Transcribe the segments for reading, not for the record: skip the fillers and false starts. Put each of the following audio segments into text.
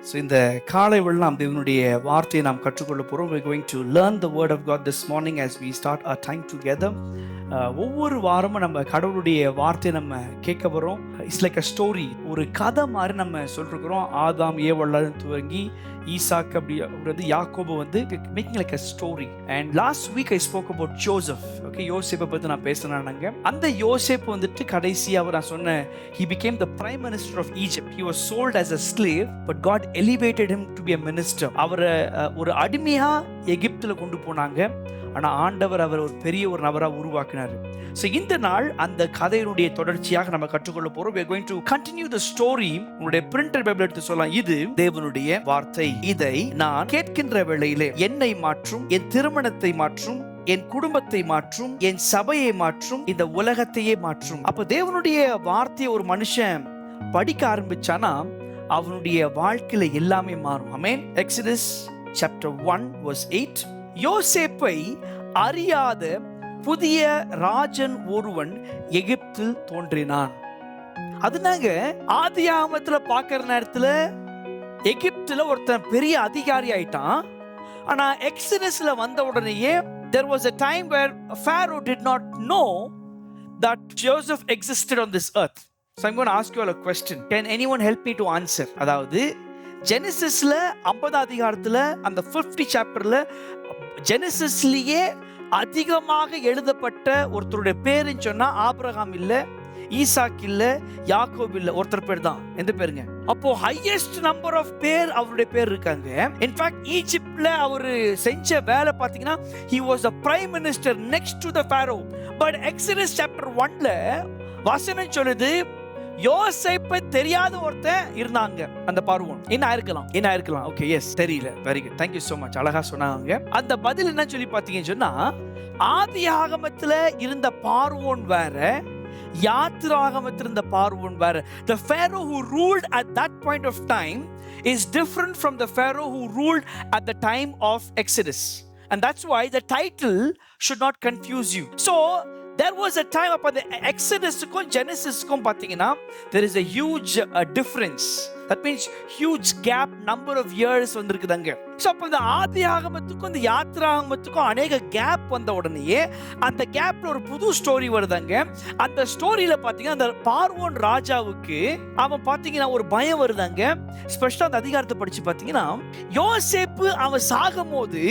So இந்த காலை வேளை நாம் தேவனுடைய வார்த்தையை நாம் கற்றுக்கொள்ள போகிறோம். we're going to learn the word of God this morning as we start our time together. ஒவ்வொரு வாரமும் நம்ம கடவுளுடைய வார்த்தையை நம்ம கேட்க வரோம். இட்ஸ் லைக் அ ஸ்டோரி, ஒரு கதை மாதிரி நம்ம சொல்லிருக்கிறோம். ஆதாம் ஏவல்ல துவங்கி ஈசாக் அப்படி யாக்கோபு வந்து making like a story. And last week I spoke about Joseph. Okay, யோசேப்பை பற்றி நான் பேசினாங்க. அந்த யோசேப் வந்துட்டு கடைசியாக அவர் நான் சொன்னேன், he became the prime minister of Egypt. He was sold as a slave, but God elevated him to be a minister. அவரை ஒரு அடிமையா எகிப்தில் கொண்டு போனாங்க. ஆனால் ஆண்டவர் அவர் ஒரு பெரிய ஒரு நபராக உருவாக்கினார். ஸோ இந்த நாள் அந்த கதையினுடைய தொடர்ச்சியாக நம்ம கற்றுக்கொள்ள போறோம். we are going to continue the story. உங்களுடைய பிரிண்டர் பைபிள் எடுத்து சொல்லலாம். இது தேவனுடைய வார்த்தை. இதை நான் கேட்கின்ற வேளையிலே என்னை மாற்றும், என் திருமணத்தை மாற்றும், என் குடும்பத்தை மாற்றும், என் சபையை மாற்றும், இந்த உலகத்தையே மாற்றும். அப்ப தேவனுடைய வார்த்தையை ஒரு மனுஷன் படிக்க ஆரம்பிச்சானா அவனுடைய வாழ்க்கையில எல்லாமே மாறும். ஆமென். Exodus chapter 1 verse 8. யோசேப்பை அறியாத புதிய ராஜன் ஒருவன் எகிப்தில் தோன்றினான். அதுனாங்க ஆதியாகமத்துல பார்க்கிற நேரத்துல எகிப்துல ஒருத்தன் பெரிய அதிகாரி ஆயிட்டான். ஆனா எக்ஸோடஸ்ல வந்த உடனேயே there was a time where Pharaoh did not know that Joseph existed on this earth. So I'm going to ask you all a question. Can anyone help me to answer? அதாவது ஜெனசிஸ்ல 50 அதிகாரத்துல அந்த 50 சாப்டர்ல ஜெனசிஸ்லயே அதிகமாக எழுதப்பட்ட ஒருத்தருடைய பேருன்னு சொன்னா ஆபிரகாம் இல்ல, ஈசாக் இல்ல, யாக்கோப் இல்ல, ஒருத்தர் பேர் தான். எந்த பேருங்க? அப்போ ஹையஸ்ட் நம்பர் ஆஃப் பேர் அவருடைய பேர் இருக்காங்க. இன்ஃபேக்ட் ஈஜிப்ட்ல அவரு செஞ்ச வேலை பாத்தீங்கன்னா he was the prime minister next to the pharaoh. But Exodus chapter 1ல வசனம் சொல்லுது யோசேப்பை தெரியாத ஒருத்தன் இருந்தாங்க அந்த பார்வோன். என்ன ஆயிருக்கலாம்? ஓகே, எஸ், தெரியல. Very good, thank you so much. அழகா சொன்னாங்க. அந்த பதில் என்ன சொல்லி பாத்தீங்கன்னு சொன்னா, ஆதியாகமத்துல இருந்த பார்வோன் வேற, யாத்திராகமத்துல இருந்த பார்வோன் வேற. The Pharaoh who ruled at that point of time is different from the Pharaoh who ruled at the time of Exodus. And that's why the title should not confuse you. So there was a time upon the Exodusக்கும் Genesisக்கும் பார்த்தீங்கன்னா there is a huge difference. That means huge gap, number of years வந்திருக்குதாங்க. So அப்போ இந்த ஆதியாகமத்துக்கும் இந்த யாத்திராகமத்துக்கும் அநேக gap வந்த உடனேயே அந்த கேப்ல ஒரு புது ஸ்டோரி வருதாங்க. அந்த ஸ்டோரியில பார்த்தீங்கன்னா அந்த பார்வோன் ராஜாவுக்கு அவன் பார்த்தீங்கன்னா ஒரு பயம் வருதாங்க. ஸ்பெஷலா அந்த அதிகாரத்தை படிச்சு பார்த்தீங்கன்னா யோசேப்பு அவன் சாகும் போது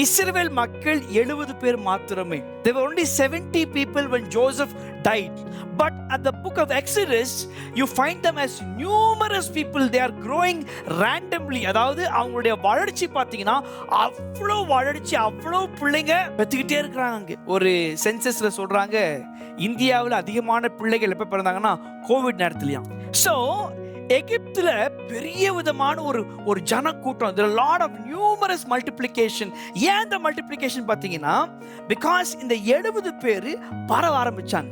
இஸ்ரவேல் மக்கள் 70 பேர் மாத்திரமே. There were only 70 people when Joseph died. But at the book of Exodus you find them as numerous people. They are growing randomly. அதாவது அவங்களுடைய வளர்ச்சி பார்த்தீங்கன்னா அவ்வளோ வளர்ச்சி, அவ்வளோ பிள்ளைங்க பெற்றுக்கிட்டே இருக்கிறாங்க. ஒரு சென்சஸ்ல சொல்றாங்க இந்தியாவில் அதிகமான பிள்ளைகள் எப்ப பிறந்தாங்கன்னா கோவிட் நேரத்துலயாம். ஸோ எகிப்துல பெரிய விதமான ஒரு ஜனக்கூட்டம், there are a lot of numerous multiplication. ஏன் இந்த மல்டிப்ளிகேஷன் பார்த்தீங்கன்னா பிகாஸ் இந்த 70 பேர் பரவ ஆரம்பிச்சாங்க.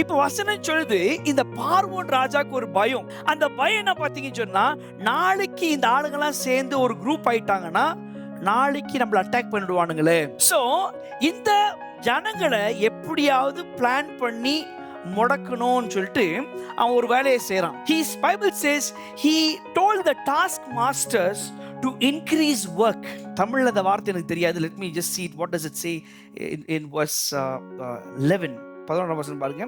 இப்ப வசனம் சொல்லுது இந்த பார்வோன் ராஜாக்கு ஒரு பயம். அந்த பயம் என்ன பார்த்தீங்கன்னு சொன்னா, நாளைக்கு இந்த ஆளுங்கெல்லாம் சேர்ந்து ஒரு குரூப் ஆயிட்டாங்கன்னா நாளைக்கு நம்மள அட்டாக் பண்ணிடுவானுங்களே. சோ இந்த ஜனங்களை எப்படியாவது பிளான் பண்ணி முடக்கணும்னு சொல்லிட்டு அவன் ஒரு வேலையை செய்யறான். His Bible says he told the task masters to increase work. தமிழ்ல அந்த வார்த்தை எனக்கு தெரியாது. Let me just see it. What does it say in verse 11? 11 வசனம் பாருங்க.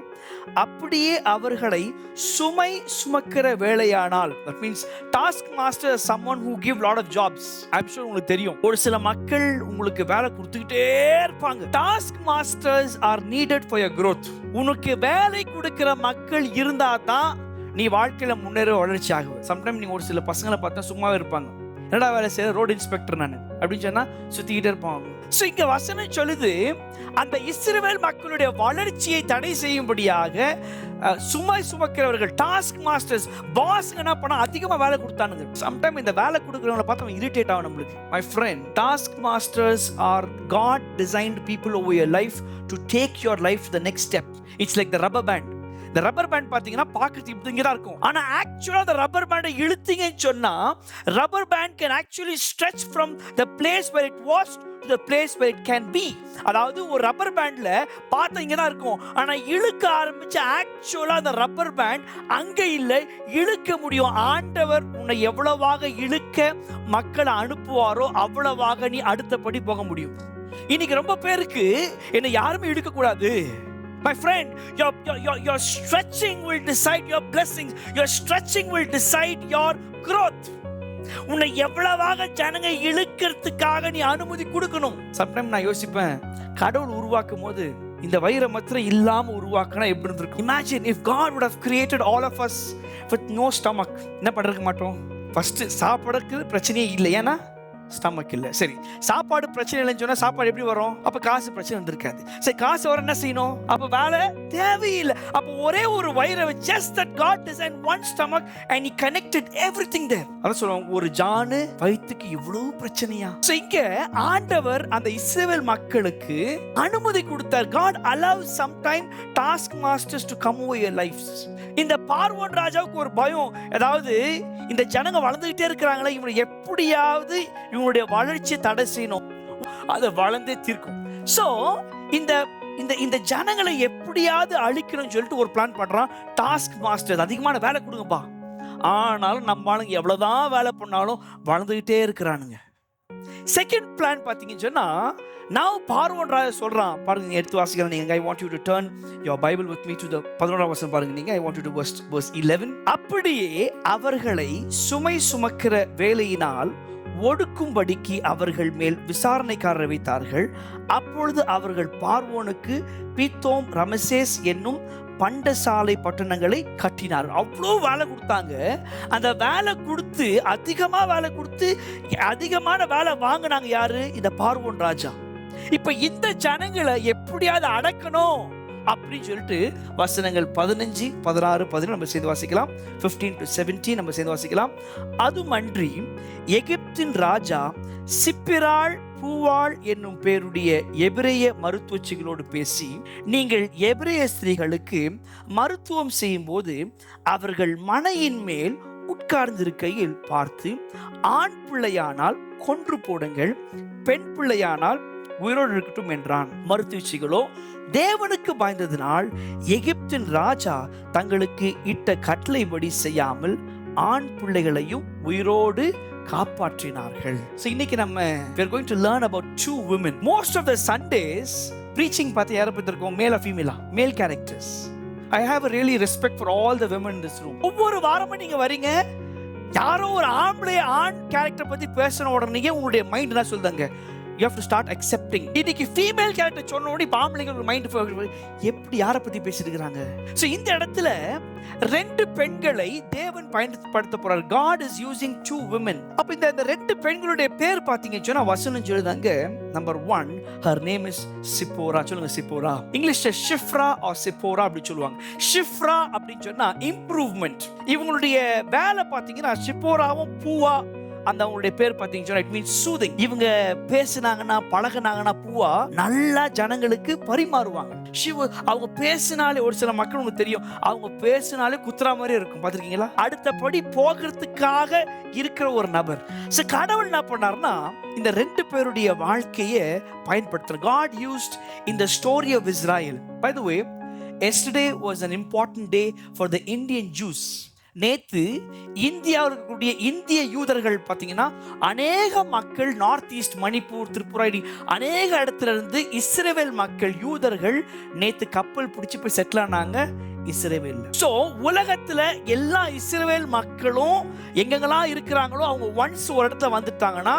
அப்படியே அவர்களை சுமை சுமக்கிற வேலையானால், that means task master is someone who give lot of jobs. I'm sure உங்களுக்கு தெரியும், ஒரு சில மக்கள் உங்களுக்கு வேலை கொடுத்துக்கிட்டே இருப்பாங்க. task masters are needed for your growth. உனக்கு வேலை கொடுக்கிற மக்கள் இருந்தா தான் நீ வாழ்க்கையில முன்னேற வளர்ச்சி ஆகும். சம்டைம் நீங்க ஒரு சில பசங்களை பார்த்தா சும்மாவே இருப்பாங்க, என்னடா வேலை செய்யற, ரோடு இன்ஸ்பெக்டர் நான் அப்படின்னு சொன்னா சுத்திக்கிட்டே இருப்பாங்க. ஸோ இங்க வசனம் சொல்லுது அந்த இஸ்ரவேல் மக்களுடைய வளர்ச்சியை தடை செய்யும்படியாக சுமை சுமக்கிறவர்கள், டாஸ்க் மாஸ்டர்ஸ், பாஸ்ங்க என்ன பண்ணா அதிகமா வேலை கொடுத்தானுங்க. சம்டைம் இந்த வேலை கொடுக்குறவங்களை பார்த்தா இரிட்டேட் ஆகும் நம்மளுக்கு. My friend, task masters are God designed people over your life to take your life the next step. It's like the rubber band. இந்த ரப்பர் பேண்ட் பாத்தீங்கன்னா பார்க்கறதுக்கு இப்படிங்க தான் இருக்கும். ஆனா ஆக்சுவலா அந்த ரப்பர் பேண்டை இழுத்தீங்கன்னு சொன்னா rubber band can actually stretch from the place where it was to the place where it can be. அதாவது ஒரு ரப்பர் பேண்ட்ல பார்த்தா இங்க தான் இருக்கும், ஆனா இழுக்க ஆரம்பிச்சு ஆக்சுவலா அந்த ரப்பர் பேண்ட் அங்க இல்லை, இழுக்க முடியும். ஆண்டவர் உன்னை எவ்வளவாக இழுக்க மக்களை அனுப்புவாரோ அவ்வளவாக நீ அடுத்தபடி போக முடியும். இன்னைக்கு ரொம்ப பேருக்கு என்ன யாருமே இழுக்க கூடாது. My friend, your stretching will decide your blessings. Your stretching will decide your growth. உன்னை எவ்வளவாக ஜனங்க இழுக்கிறதுக்காக நீ அனுமதி கொடுக்கணும். சம்டைம் நான் யோசிப்பேன், கடவுள் உருவாக்கும் போது இந்த வயிறை மாத்திரம் இல்லாம உருவாக்கினா எப்படி இருந்திருக்கும். Imagine if God would have created all of us with no stomach. என்ன பண்ணிருக்க மாட்டோம்? ஃபர்ஸ்ட் சாப்பிடறதுக்கு பிரச்சனையே இல்லை, ஏன்னா ஸ்டமக் இல்லை. சரி, சாப்பாடு பிரச்சனை இல்லைன்னு சொன்னா சாப்பாடு எப்படி வரும்? அப்ப காசு பிரச்சனை வந்திருக்காது. சரி, காசு வர என்ன செய்யணும்? அப்ப வேலை தேவையில்லை. அப்ப ஒரே ஒரு வயிறை just that God designed one stomach and he connected everything there. அத சொல்றோம், ஒரு ஜானு வயிற்றுக்கு இவ்வளவு பிரச்சனையா? சோ இங்க ஆண்டவர் அந்த இஸ்ரவேல் மக்களுக்கு அனுமதி கொடுத்தார். God allows sometime task masters to come over your lives. இந்த பார்வோன் ராஜாவுக்கு ஒரு பயம், அதாவது இந்த ஜனங்க வளர்ந்துகிட்டே இருக்கிறாங்களே, இவங்க எப்படியாவது இவங்களுடைய வளர்ச்சியை தடை செய்யணும், அதை வளர்ந்தே தீர்க்கும். சோ இந்த இந்த இந்த ஜனங்களை எப்படியாவது அழிக்கணும்னு சொல்லிட்டு ஒரு பிளான் பண்றான். டாஸ்க் மாஸ்டர், அதிகமான வேலை கொடுங்கப்பா. ஆனாலும் நம்ம ஆளுங்க எவ்வளவுதான் வேலை பண்ணாலும் வளர்ந்துகிட்டே இருக்கிறானுங்க. செகண்ட் பிளான் பாத்தீங்கன்னு சொன்னா, நான் பார்வோன் ராஜா சொல்றான் பாருங்க, எடுத்து வாசிக்கிறேன் நீங்க. I want you to turn your Bible with me to the 11th வசனம் பாருங்க நீங்க. I want you to verse 11. அப்படியே அவர்களை சுமை சுமக்கிற வேலையினால் ஒடுக்கும்படிக்கு அவர்கள் மேல் விசாரணைக்காரரை வைத்தார்கள். அப்பொழுது அவர்கள் பார்வோனுக்கு பீத்தோம் ரமசேஸ் என்னும் பண்டசாலை பட்டணங்களை கட்டினார். அவ்வளோ வேலை கொடுத்தாங்க. அந்த வேலை கொடுத்து அதிகமா வேலை கொடுத்து அதிகமான வேலை வாங்கினாங்க. யாரு? இந்த பார்வோன் ராஜா. இப்ப இந்த ஜனங்களை எப்படியாவது அடக்கணும் அப்படின்னு சொல்லிட்டு வசனங்கள் 15, 16, 17 நம்ம சேர்ந்து வாசிக்கலாம். 15 to 17 நம்ம சேர்ந்து வாசிக்கலாம். அதுமன்றி எகிப்தின் ராஜா சிப்பிராள் பூவாள் என்னும் பேருடைய எபிரேய மருத்துவச்சிகளோடு பேசி, நீங்கள் எபிரேய ஸ்திரீகளுக்கு மருத்துவம் செய்யும் போது அவர்கள் மனையின் மேல் உட்கார்ந்திருக்கையில் பார்த்து, ஆண் பிள்ளையானால் கொன்று போடுங்கள், பெண் பிள்ளையானால் உயிரோடு இருக்கட்டும் என்றான். மருத்துவச்சிகளோ தேவனுக்கு பயந்ததினால் எகிப்தின் ராஜா தங்களுக்கு இட்ட கட்டளைப்படி செய்யாமல் ஆண் பிள்ளைகளையும் உயிரோடு காப்பாற்றினார்கள். So இன்னைக்கு நம்ம we are going to learn about two women. Most of the Sundays preaching பார்த்து யாரை பத்தி இருக்கோம்? மேல் ஃபீமேலா? மேல் characters. I have a really respect for all the women in this room. ஒவ்வொரு வாரமும் நீங்க வரீங்க, யாரோ ஒரு ஆண் கேரக்டர் பத்தி பேசின உடனே உங்களுடைய மைண்ட் என்ன சொல்லுங்க? You have to start accepting. இன்னைக்கு ஃபீமேல் கேரக்டர் சொன்ன உடனே ஆம்பளைங்க மைண்ட் எப்படி யாரை பத்தி பேசிட்டு இருக்காங்க? சோ இந்த இடத்துல ரெண்டு பெண்களை தேவன் பயன்படுத்த போறார். God is using two women. அப்ப இந்த ரெண்டு பெண்களுடைய பேர் பாத்தீங்கன்னு சொன்னா வசனம் சொல்லுதாங்க. Number 1, her name is Zipporah. சொல்லுங்க சிப்போரா. இங்கிலீஷ்ல ஷிஃப்ரா or சிப்போரா அப்படி சொல்லுவாங்க. ஷிஃப்ரா அப்படின்னு சொன்னா இம்ப்ரூவ்மெண்ட். இவங்களுடைய வேலை பாத்தீங்கன்னா சிப்போராவும் பூவா அந்த அவங்களுடைய பேர் பாத்தீங்கன்னா இட் மீன்ஸ் சூதிங். இவங்க பேசினாங்கன்னா பழகினாங்கன்னா பூவா நல்லா ஜனங்களுக்கு பரிமாறுவாங்க. அவங்க பேசினாலே ஒரு சில மக்கள் உங்களுக்கு தெரியும், அவங்க பேசினாலே குத்துறா மாதிரி இருக்கும், பாத்திருக்கீங்களா? அடுத்தபடி போகிறதுக்காக இருக்கிற ஒரு நபர். கடவுள் என்ன பண்ணார்னா இந்த ரெண்டு பேருடைய வாழ்க்கையை பயன்படுத்துற. God used in the story of Israel. By the way, yesterday was an important day for the Indian Jews. நேத்து இந்தியாவில் இருக்கக்கூடிய இந்திய யூதர்கள் பார்த்தீங்கன்னா அநேக மக்கள் நார்த் ஈஸ்ட், மணிப்பூர், திரிபுரா, அநேக இடத்துல இருந்து இஸ்ரேல் மக்கள் யூதர்கள் நேத்து கப்பல் பிடிச்சி போய் செட்டில் ஆனாங்க இஸ்ரேல். சோ உலகத்துல எல்லா இஸ்ரேல் மக்களும் எங்கெங்கெல்லாம் இருக்கிறாங்களோ அவங்க ஒன்ஸ் ஒரு இடத்துல வந்துட்டாங்கன்னா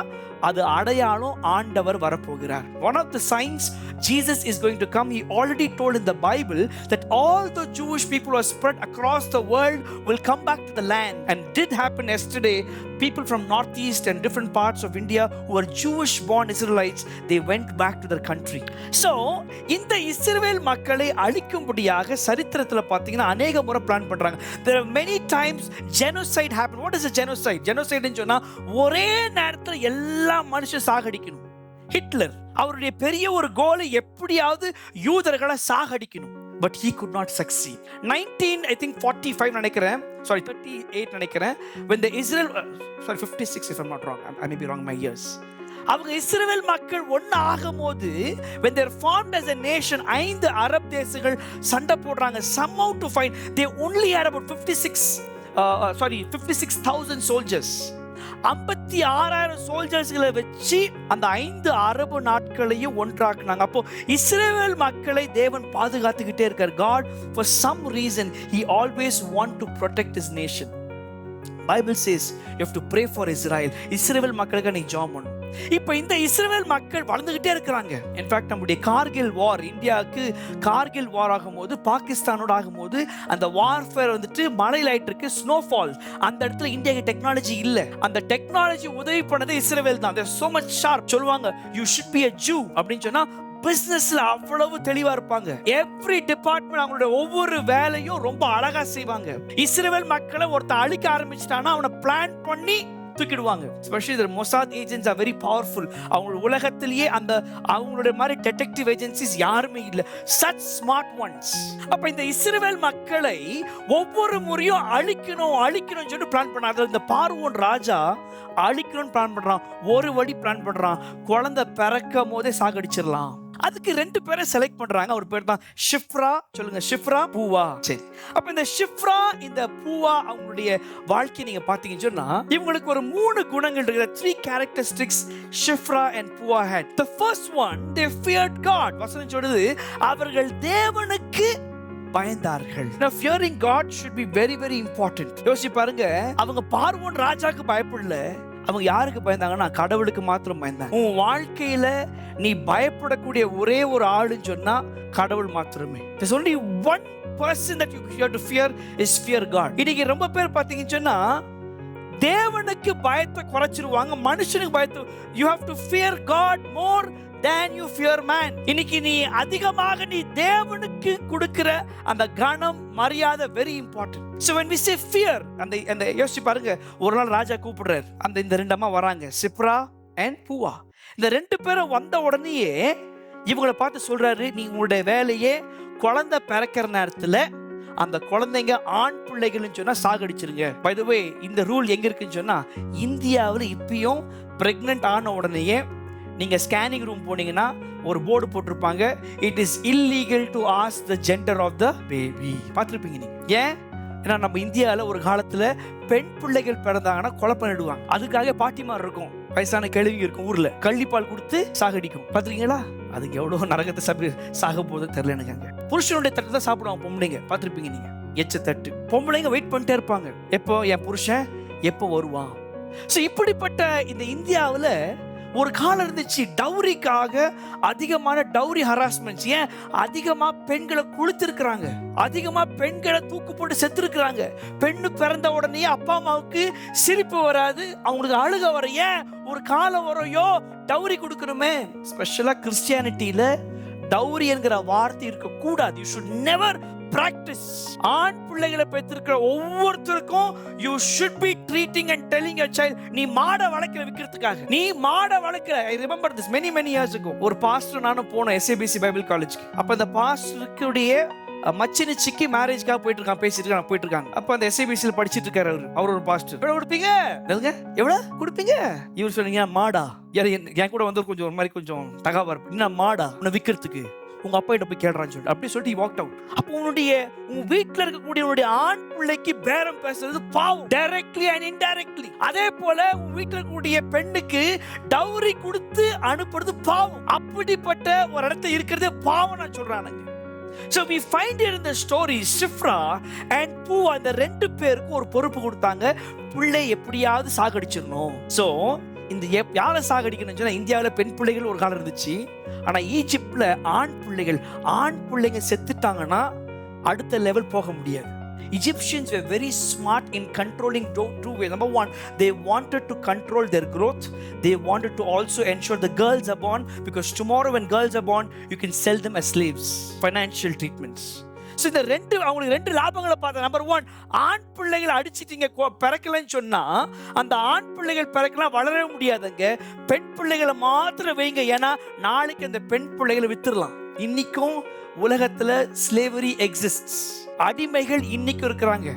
அது அடையாளம் ஆண்டவர் வரப்போகிறார். One of the signs Jesus is going to come. He already told in the Bible that all the Jewish people who are spread across the world will come back to the land. And did happen yesterday. People from northeast and different parts of India who are Jewish born Israelites, they went back to their country. So இந்த இஸ்ரவேல் மக்களை அழிக்கும்படியாக சரித்திரத்துல பாத்தீங்கன்னா அநேக முறை plan பண்றாங்க. There are many times genocide happened. What is a genocide? Genocide ன்னு சொன்னா ஒரே நேரத்துல எல்லா மனுஷன் சாகடிக்கணும். ஹிட்லர் அவருடைய பெரிய ஒரு கோல் எப்படியாவது யூதர்களை சாகடிக்கணும். but he could not succeed. 45 நினைக்கிறேன், 38 நினைக்கிறேன், when the Israel 56 if I'm not wrong, I may be wrong my years. அவங்க இஸ்ரவேல் மக்கள் ஒன்னு ஆகும்போது when they are formed as a nation, 5 Arab தேசங்கள் சண்டை போடுறாங்க. somehow to find they only had about 56,000 soldiers. 56,000 சோல்ஜர்ஸ்களை வச்சு அந்த 5 அரபு நாட்களையும் ஒன்றாக்குனாங்க. அப்போ இஸ்ரவேல் மக்களை தேவன் பாதுகாத்துக்கிட்டே இருக்கார். God for some reason he always want to protect his nation. Bible says you have to pray for Israel. இஸ்ரவேல் மக்களுக்கு நீ ஜெபம் பண்ணு. இப்போ இந்த இஸ்ரவேல் மக்கள் வளர்ந்துகிட்டே இருக்கிறாங்க. இன்ஃபேக்ட் நம்முடைய கார்கில் வார், இந்தியாவுக்கு கார்கில் வார் ஆகும்போது, பாகிஸ்தானோட ஆகும்போது அந்த வார்ஃபேர் வந்துட்டு மழையில் ஆயிட்டு இருக்கு, ஸ்னோஃபால். அந்த இடத்துல இந்தியாவுக்கு டெக்னாலஜி இல்லை. அந்த டெக்னாலஜி உதவி பண்ணது இஸ்ரவேல் தான். They're so much sharp. சொல்லுவாங்க you should be a Jew அப்படின்னு சொன்னா பிசினஸ்ல அவ்வளவு தெளிவா இருப்பாங்க. எவ்ரி டிபார்ட்மெண்ட் அவங்களுடைய ஒவ்வொரு வேலையும் ரொம்ப அழகா செய்வாங்க. இஸ்ரவேல் மக்களை ஒருத்த அழிக்க ஆரம்பிச்சிட்டானா அவனை பிளான் பண்ணி தூக்கிடுவாங்க. Especially the Mossad agents are very powerful. அவங்க உலகத்திலேயே அந்த அவங்களுடைய மாதிரி டிடெக்டிவ் ஏஜென்சிஸ் யாருமே இல்ல. such smart ones. அப்ப இந்த இஸ்ரவேல் மக்களை ஒவ்வொரு முறையும் அழிக்கணும் சொல்லி பிளான் பண்ணாங்க. இந்த பார்வோன் ராஜா அழிக்கணும்னு பிளான் பண்றான். ஒரு வழி பிளான் பண்றான், குழந்தை பிறக்கும் போதே சாகடிச்சிடலாம். அதுக்கு 2 பேரை செலக்ட் பண்றாங்க. ஒரு பேர் தான் ஷிப்ரா. சொல்லுங்க, ஷிப்ரா, பூவா. சரி, அப்ப இந்த ஷிப்ரா, இந்த பூவா அவங்களுடைய வாழ்க்கையை நீங்க பாத்தீங்கன்னு சொன்னா இவங்களுக்கு ஒரு 3 குணங்கள் இருக்கு. 3 characteristics ஷிப்ரா and பூவா had. The first one, they feared God. வசனம் சொல்லுது அவர்கள் தேவனுக்கு பயந்தார்கள். Now fearing God should be very very important. யோசிச்சு பாருங்க, அவங்க பார்வோன் ராஜாக்கு பயப்படல. அவங்க யாருக்கு பயந்தாங்கன்னா கடவுளுக்கு மாத்திரம் பயந்தாங்க. உன் வாழ்க்கையில நீ பயப்படக்கூடிய ஒரே ஒரு ஆளுன்னு சொன்னா கடவுள் மாத்திரமே. There's only one person that you have to fear is fear God. இன்னைக்கு ரொம்ப பேர் பாத்தீங்கன்னு சொன்னா தேவனுக்கு பயத்தை குறைச்சிருவாங்க, மனுஷனுக்கு பயத்தை. You have to fear God more than you fear man. இன்னைக்கு நீ அதிகமாக நீ தேவனுக்கு கொடுக்கிற அந்த கணம் மரியாதை very important. So when we say fear, அந்த யோசிச்சு பாருங்க, ஒரு நாள் ராஜா கூப்பிடுறாரு. இந்த 2 அம்மா வராங்க, சிப்ரா and பூவா. இந்த 2 பேரும் வந்த உடனேயே இவங்களை பார்த்து சொல்றாரு, நீ உங்களுடைய வேலையே குழந்தை பிறக்கிற நேரத்துல அந்த குழந்தைங்க ஆண் பிள்ளைகள்னு சொன்னா சாகடிச்சிருங்க. பை தி வே இந்த ரூல் எங்க இருக்குன்னு சொன்னா இந்தியாவில் இப்பயும் பிரெக்னன்ட் ஆன உடனேயே நீங்க ஸ்கேனிங் ரூம் போனீங்கன்னா ஒரு போர்டு போட்டிருப்பாங்க, it is illegal to ask the gender of the baby. பார்த்துருப்பீங்க நீங்க. ஏன்? ஏன்னா நம்ம இந்தியாவில் ஒரு காலத்துல பெண் பிள்ளைகள் பிறந்தாங்கன்னா கொலை பண்ணிடுவாங்க. அதுக்காக பாட்டிமார் இருக்கும், வயசான கிழவிங்க இருக்கும், ஊர்ல கள்ளிப்பால் கொடுத்து சாகடிக்கும். பாத்துருக்கீங்களா? அதுக்கு எவ்வளவு நரகத்தை சாக போது தெரியல எனக்கு. அங்க புருஷனுடைய தட்டு தான் சாப்பிடுவாங்க பொம்பளைங்க. பார்த்துருப்பீங்க நீங்க, எச்ச தட்டு. பொம்பளைங்க வெயிட் பண்ணிட்டே இருப்பாங்க, எப்போ என் புருஷன் எப்போ வருவான். ஸோ இப்படிப்பட்ட இந்த இந்தியாவில் ஒரு காலம் இருந்துச்சு, டவுரிக்காக அதிகமான டவுரி ஹராஸ்மெண்ட்ஸ். ஏன்? அதிகமா பெண்களை கொளுத்திருக்கிறாங்க, அதிகமா பெண்களை தூக்கு போட்டு செத்துருக்கிறாங்க. பெண்ணு பிறந்த உடனே அப்பா அம்மாவுக்கு சிரிப்பு வராது, அவங்களுக்கு அழுக வர. ஏன்? ஒரு காலம் வரையோ டவுரி கொடுக்கணுமே. ஸ்பெஷலா கிறிஸ்டியானிட்டியில டவுரி என்கிற வார்த்தை இருக்க கூடாது. You should never practice. ஆண் பிள்ளைகளை பெற்றிருக்கிற ஒவ்வொருத்தருக்கும் you should be treating and telling your child, நீ மாடை வளர்க்கிற விக்கிறதுக்காக, நீ மாடை வளர்க்கிற. I remember this many years ago. ஒரு பாஸ்டர் நானும் போனோம் SABC பைபிள் காலேஜ்க்கு. அப்ப அந்த பாஸ்டருக்குடைய மச்சினிச்சிக்கு மேரேஜ்க்காக போயிட்டு இருக்கான், போயிட்டு இருக்காங்க. அப்ப அந்த SABCல படிச்சிட்டு இருக்காரு அவர் ஒரு பாஸ்டர். எவ்வளவு கொடுப்பீங்க? எவ்வளவு கொடுப்பீங்க? இவர் சொன்னீங்க மாடா. என் கூட வந்து கொஞ்சம் ஒரு மாதிரி கொஞ்சம் தகவல் இருப்பேன், என்ன மாடா உன்னை விக்கிறதுக்கு உங்க அப்பா கிட்ட போய் கேடுறான்னு சொல்லி அப்படி சொல்லிட்டு வாக் அவுட். அப்போ உன் வீட்டுல இருக்கக்கூடிய ஆண் பிள்ளைக்கு பேரம் பேசுறது பாவம், டைரக்ட்லி அண்ட் இன்டைரக்ட்லி. அதே போல உன் வீட்டுல இருக்கக்கூடிய பெண்ணுக்கு டவுரி கொடுத்து அனுப்புறது பாவம். அப்படிப்பட்ட ஒரு இடத்துல இருக்கிறது பாவம் நான் சொல்றானுங்க. So we find it in the story, Shifra and Puva, அந்த 2 பேருக்கு ஒரு பொறுப்பு கொடுத்தாங்க, பிள்ளை எப்படியாவது சாகடிச்சிடணும். ஸோ இந்த யாரை சாகடிக்கணும்னு சொன்னா இந்தியாவில் பெண் பிள்ளைகள் ஒரு காலம் இருந்துச்சு. ஆனா ஈஜிப்ட்ல ஆண் பிள்ளைங்க செத்துட்டாங்கன்னா அடுத்த லெவல் போக முடியாது. Egyptians were very smart in controlling two ways. Number one, they wanted to control their growth. They wanted to also ensure the girls are born, because tomorrow when girls are born, you can sell them as slaves. Financial treatments. So இந்த அவங்களுக்கு 2 லாபங்களை பார்த்தா. Number 1, ஆண் பிள்ளைகளை அடிச்சிட்டீங்க பிறக்கலன்னு சொன்னா அந்த ஆண் பிள்ளைகள் பிறக்கலாம் வளர முடியாதுங்க. பெண் பிள்ளைகளை மாத்திரம் வைங்க, ஏன்னா நாளைக்கு அந்த பெண் பிள்ளைகளை வித்துடலாம். இன்னைக்கும் உலகத்துல ஸ்லேவரி எக்ஸிஸ்ட்ஸ். அடிமைகள் இன்னைக்கு இருக்கிறாங்க.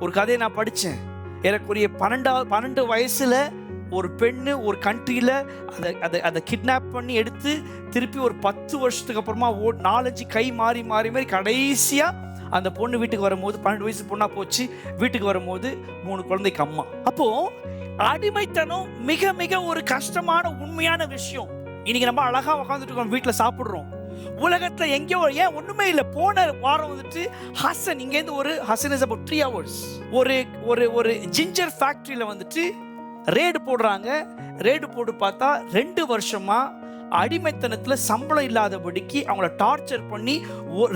ஒரு கதையை நான் படிச்சேன். எனக்குரிய 12 வயசுல ஒரு பெண்ணு ஒரு கண்ட்ரியில அதை கிட்னாப் பண்ணி எடுத்து திருப்பி ஒரு 10 வருஷத்துக்கு அப்புறமா 4-5 கை மாறி மாறி மாறி கடைசியா அந்த பொண்ணு வீட்டுக்கு வரும்போது 12 வயசு பொண்ணா போச்சு. வீட்டுக்கு வரும்போது 3 குழந்தைக்கு அம்மா. அப்போ அடிமைத்தனம் மிக மிக ஒரு கஷ்டமான உண்மையான விஷயம். இன்னைக்கு நம்ம அழகா உட்காந்துட்டு இருக்கோம், வீட்டுல சாப்பிடுறோம். உலகத்துல எங்கேயோ ஏன் ஒண்ணுமே இல்லை. போன வாரம் வந்துட்டு ஹசன் இங்கேருந்து ஹசன் இஸ் about 3 hours ஒரு ஜிஞ்சர் ஃபேக்டரியில வந்துட்டு ரேடு போடுறாங்க. ரேடு போட்டு பார்த்தா 2 வருஷமா அடிமைத்தனத்துல சம்பளம் இல்லாதபடிக்கு அவங்கள டார்ச்சர் பண்ணி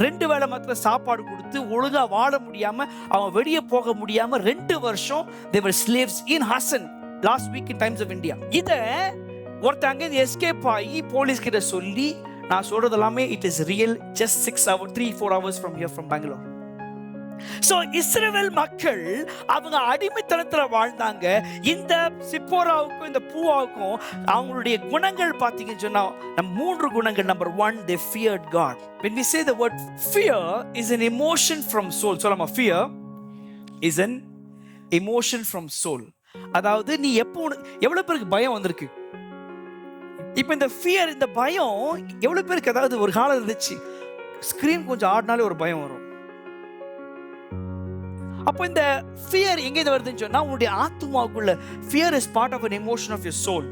2 வேளை மாத்திரம் சாப்பாடு கொடுத்து ஒழுங்கா வாழ முடியாம அவங்க வெளியே போக முடியாம 2 வருஷம் they were slaves in Hassan last week in Times of India. இத ஒருத்தங்க எஸ்கேப் ஆகி போலீஸ் கிட்ட சொல்லி, நான் சொல்றது எல்லாமே it is real, just 3-4 hours from here from Bangalore. So இஸ்ரவேல் மக்கள் அவங்க அடிமைத்தனத்துல வாழ்ந்தாங்க. இந்த சிப்போராவுக்கும் இந்த பூவாவுக்கும் அவங்களுடைய குணங்கள் பார்த்தீங்கன்னு சொன்னா 3 குணங்கள். Number 1, they feared God. When we say the word fear is an emotion from soul. சொல்லாமா? fear is an emotion from soul. அதாவது நீ எவ்வளவு பேருக்கு பயம் வந்திருக்கு? இப்ப இந்த ஃபியர், இந்த பயம் எவ்வளவு பேருக்கு, அதாவது ஒரு காலம் இருந்துச்சு ஸ்கிரீன் கொஞ்சம் ஆடினாலே ஒரு பயம் வரும். அப்போ இந்த ஃபியர் எங்க இது வருதுன்னு சொன்னா உங்களுடைய ஆத்மாவுக்குள்ள fear is part of an emotion of your soul.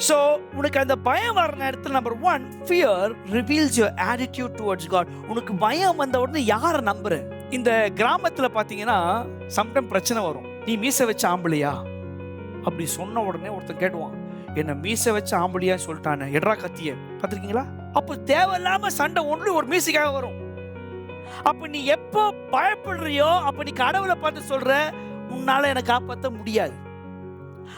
So உனக்கு அந்த பயம் வர நேரத்தில் number 1, fear reveals your attitude towards God. உனக்கு பயம் வந்த உடனே யாரை நம்புற? இந்த கிராமத்துல பாத்தீங்கன்னா சம்டைம் பிரச்சனை வரும். நீ மீசை வச்ச ஆம்பளையா அப்படி சொன்ன உடனே ஒருத்தன் கேட்டுவான், என்ன மீசை வச்ச ஆம்பளையா சொல்லிட்டானே, எட்ரா கத்திய. பார்த்திருக்கீங்களா? அப்போ தேவையில்லாம சண்டை ஒன்று ஒரு மீசைக்காக வரும். அப்ப நீ எப்போ பயப்படுறியோ அப்ப நீ கடவுளை பார்த்து சொல்ற, உன்னால என்னை காப்பாற்ற முடியாது.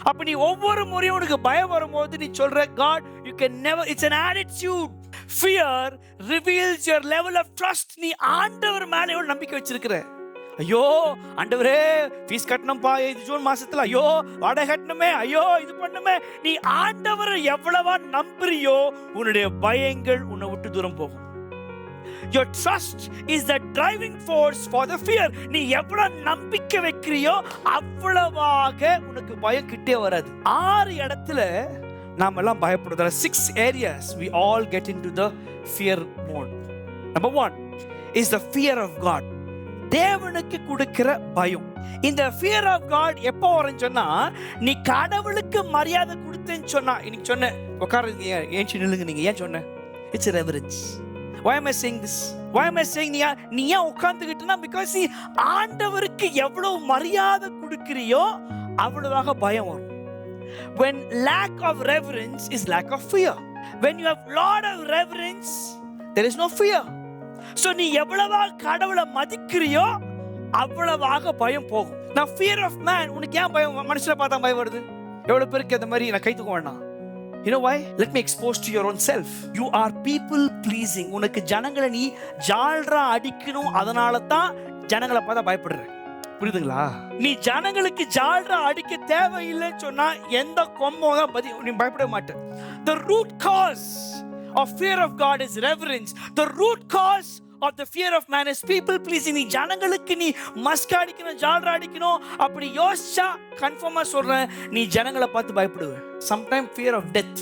அப்ப நீ ஒவ்வொரு முறையும் உனக்கு பயம் வரும்போது நீ சொல்ற, God you can never, it's an attitude. Fear reveals your level of trust. நீ ஆண்டவர் மேல எவ்வளவு நம்பிக்கை வச்சிருக்கிற. ஐயோ ஆண்டவரே ஃபீஸ் கட்டணும்பா இது ஜூன் மாசத்துல, ஐயோ வாடகை கட்டணுமே, ஐயோ இது பண்ணுமே. நீ ஆண்டவரை எவ்வளவா நம்புறியோ உன்னுடைய பயங்கள் உன்னை விட்டு தூரம் போகும். Your trust is the driving force for the fear. நீ எவ்வளவு நம்பிக்கை வைக்கிறியோ அவ்வளவாக உனக்கு பயம் கிட்டே வராது. 6 இடத்துல நாம எல்லாம் பயப்படுறோம். 6 areas we all get into the fear mode. Number 1 is the fear of God. தேவனுக்கு கொடுக்கிற பயம். இந்த fear of God எப்போ வரும்னு சொன்னா நீ கடவுளுக்கு மரியாதை கொடுத்தேன்னு சொன்னா, இன்னைக்கு சொன்ன உட்காருங்க, ஏன் நில்லுங்க, நீங்க ஏன் சொன்ன? It's a reverence. Why am I saying this? Why am I saying நீ ஏன் உட்கார்ந்துகிட்டனா? because நீ ஆண்டவருக்கு எவ்வளவு மரியாதை கொடுக்கிறியோ அவ்வளவாக பயம் வரும். When lack of reverence is lack of fear. When you have lot of reverence there is no fear. So நீ எவ்வளவா கடவுளை மதிக்கிறியோ அவ்வளவாக பயம் போகும். நான் fear of man, உனக்கு ஏன் பயம்? மனுஷனை பார்த்தா பயம் வருது. எவ்வளவு பேருக்கு அந்த மாதிரி நான் கை தூக்க வேண்டாம். You know why? Let me expose to your own self. You are people pleasing. உனக்கு ஜனங்களை நீ ஜால்ரா அடிக்கணும், அதனால தான் ஜனங்களை பார்த்தா பயப்படுற. புரியுதுங்களா? நீ ஜனங்களுக்கு ஜால்ரா அடிக்க தேவையில்லைன்னு சொன்னா எந்த கொம்போ தான் நீ பயப்பட மாட்ட. The root cause of fear of God is reverence. The root cause of the fear of man is people pleasing. நீ ஜனங்களுக்கு நீ மஸ்க அடிக்கணும், ஜால்ரா அடிக்கணும் அப்படி யோசிச்சா கன்ஃபார்மா சொல்றேன் நீ ஜனங்களை பார்த்து பயப்படுவ. Sometime fear of death.